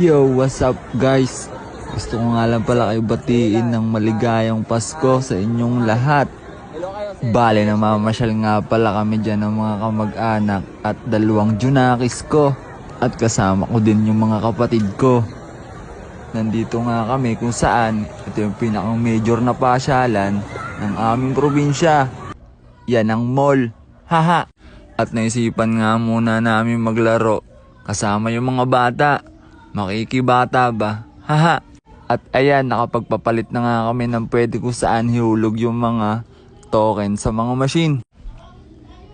Yo, what's up guys? Gusto ko nga lang pala kayo batiin ng maligayang Pasko sa inyong lahat. Bale, namamasyal nga pala kami dyan ng mga kamag-anak at dalawang Junakis ko. At kasama ko din yung mga kapatid ko. Nandito nga kami kung saan ito yung pinakang major na pasyalan ng aming probinsya. Yan ang mall. Haha. At naisipan nga muna namin maglaro kasama yung mga bata. Makikibata ba? Haha. At ayan, nakapagpapalit na nga kami ng pwede kung saan hihulog yung mga token sa mga machine.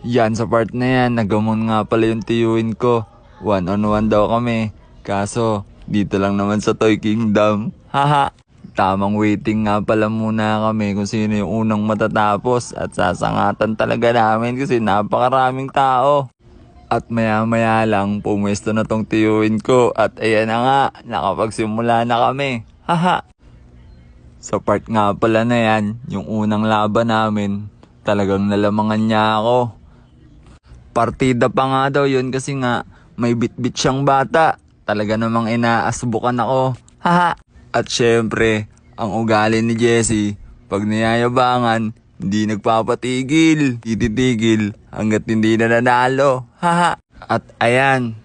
Yan, sa part na yan, nagamon nga pala yung tiyuin ko. 1-on-1 daw kami. Kaso, dito lang naman sa Toy Kingdom. Haha. Tamang waiting nga pala muna kami kung sino yung unang matatapos. At sasangatan talaga namin kasi napakaraming tao. At maya-maya lang, pumwesto na tong tiyuin ko. At ayan na nga, nakapagsimula na kami. Haha. Sa part nga pala na yan, yung unang laban namin, talagang nalamangan niya ako. Partida pa nga daw yun kasi nga, may bit-bit siyang bata. Talaga namang inaasbukan ako. Haha. At syempre, ang ugali ni Jessie, pag niyayabangan, hindi nagpapatigil, tititigil hanggat hindi na nanalo. Haha. At ayan,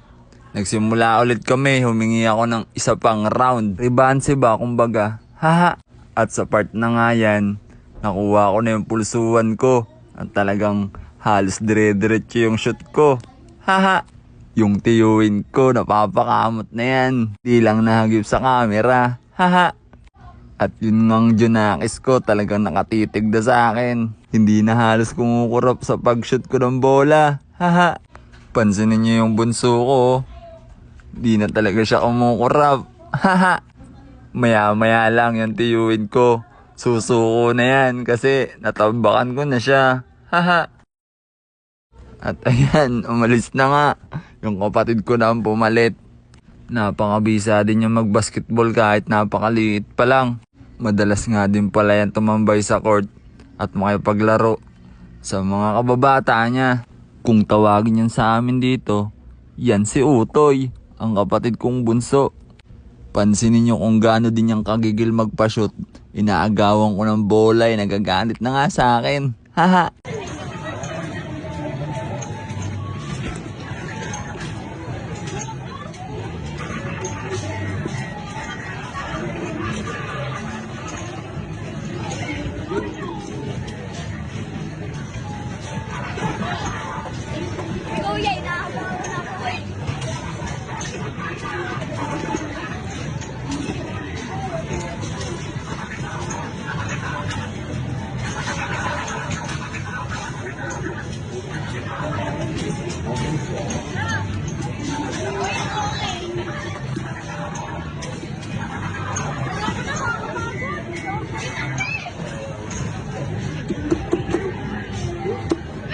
nagsimula ulit kami, humingi ako ng isa pang round. Revanse ba kumbaga? Haha. At sa part na nga yan, nakuha ko na yung pulsuan ko. At talagang halos dire-diretso yung shoot ko. Haha. Yung tiyuin ko, napapakamot na yan. Di lang nahagip sa camera. Haha. At yun ngang Junakis ko, talagang nakatitig na sa akin. Hindi na halos kumukurap sa pag-shoot ko ng bola. Haha. Pansinin niyo yung bunso ko. Di na talaga siya kumukurap. Haha. Maya-maya lang yung tiyuin ko. Susuko na yan kasi natambakan ko na siya. Haha. At ayan, umalis na nga. Yung kapatid ko na ang pumalit. Napakabisa din yung mag-basketball kahit napakaliit pa lang. Madalas nga din pala yan tumambay sa court at makipaglaro sa mga kababata niya. Kung tawagin yan sa amin dito, yan si Utoy, ang kapatid kong bunso. Pansinin nyo kung gaano din yung kagigil magpa-shoot. Inaagawan ko ng bola, nagaganit na nga sa akin. Haha.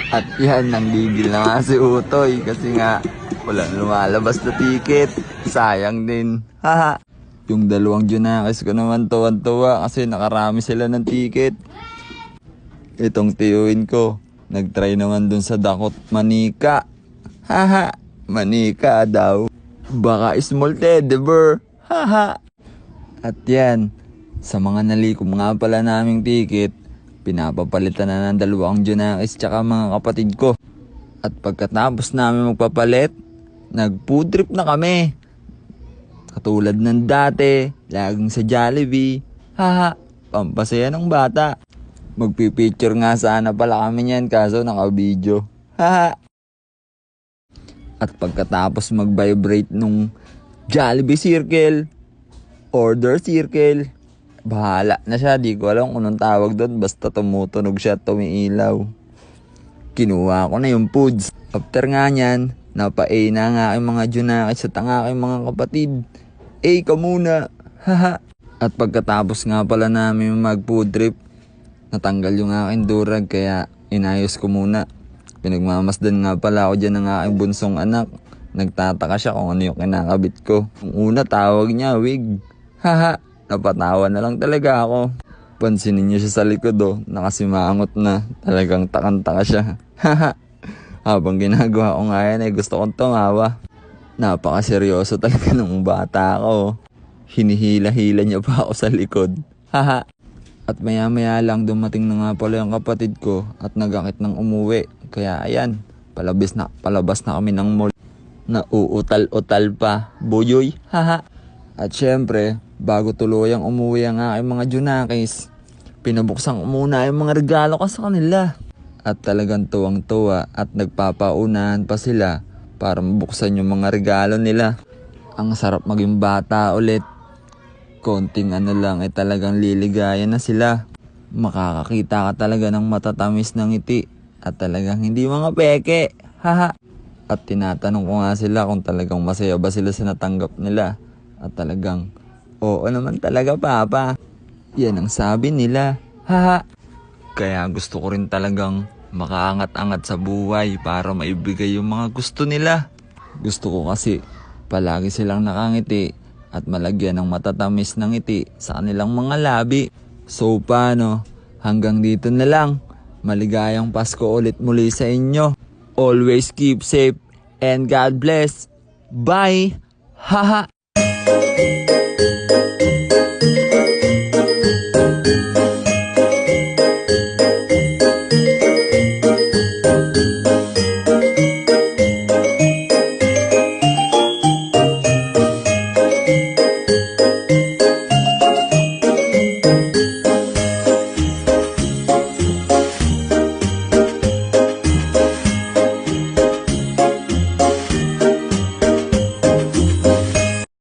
At yan, nanggigil na nga si Utoy kasi nga walang lumalabas na ticket. Sayang din. Haha. Yung dalawang Junakis ko naman tuwan-tuwa kasi nakarami sila ng ticket. Itong tiyuin ko, nagtry naman dun sa Dakot Manika. Haha. Manika daw. Baka small teddy bear. Haha. At yan, sa mga nalikom nga pala naming ticket, pinapapalitan na ng dalawang Junakis tsaka mga kapatid ko. At pagkatapos namin magpapalit, nag-food trip na kami. Katulad ng dati, laging sa Jollibee. Haha, pampasaya ng bata. Magpipicture nga sana pala kami niyan kaso naka-video. Haha. At pagkatapos mag-vibrate nung Jollibee circle, order circle, bahala na siya, di ko alam kung anong tawag doon. Basta tumutunog siya, tumiilaw. Kinuha ko na yung foods. After nga nyan, napa-A na nga aking mga Junakis at ang aking mga kapatid. A ka muna. Haha. At pagkatapos nga pala namin mag-food trip, natanggal yung aking durag kaya inayos ko muna. Pinagmamasdan nga pala ako dyan ng aking bunsong anak. Nagtataka siya kung ano yung kinakabit ko. Ang una tawag niya, wig. Haha. Napatawa na lang talaga ako. Pansinin niyo siya sa likod nakasimangot na. Talagang takang-taka siya. Habang ginagawa ko nga yan gusto kong tumawa. Napakaseryoso talaga ng bata ko. Hinihila-hila niya pa ako sa likod. Haha. At maya-maya lang dumating na nga pala yung kapatid ko at nagakit ng umuwi. Kaya ayan, palabas na kami ng mall. Nauutal-utal pa, buyoy, haha. At syempre, bago tuluyang umuwi ang aking mga Junakis, pinabuksan ko muna yung mga regalo ko sa kanila. At talagang tuwang-tuwa at nagpapaunahan pa sila para mabuksan yung mga regalo nila. Ang sarap maging bata ulit. Konting ano lang ay talagang liligaya na sila. Makakakita ka talaga ng matatamis ng ngiti at talagang hindi mga peke. Haha. At tinatanong ko nga sila kung talagang masaya ba sila sa natanggap nila. At talagang, oo naman talaga papa. Yan ang sabi nila. Haha. Kaya gusto ko rin talagang makaangat-angat sa buhay para maibigay yung mga gusto nila. Gusto ko kasi palagi silang nakangiti at malagyan ng matatamis ng ngiti sa kanilang mga labi. So paano? Hanggang dito na lang. Maligayang Pasko ulit muli sa inyo. Always keep safe and God bless. Bye! Haha!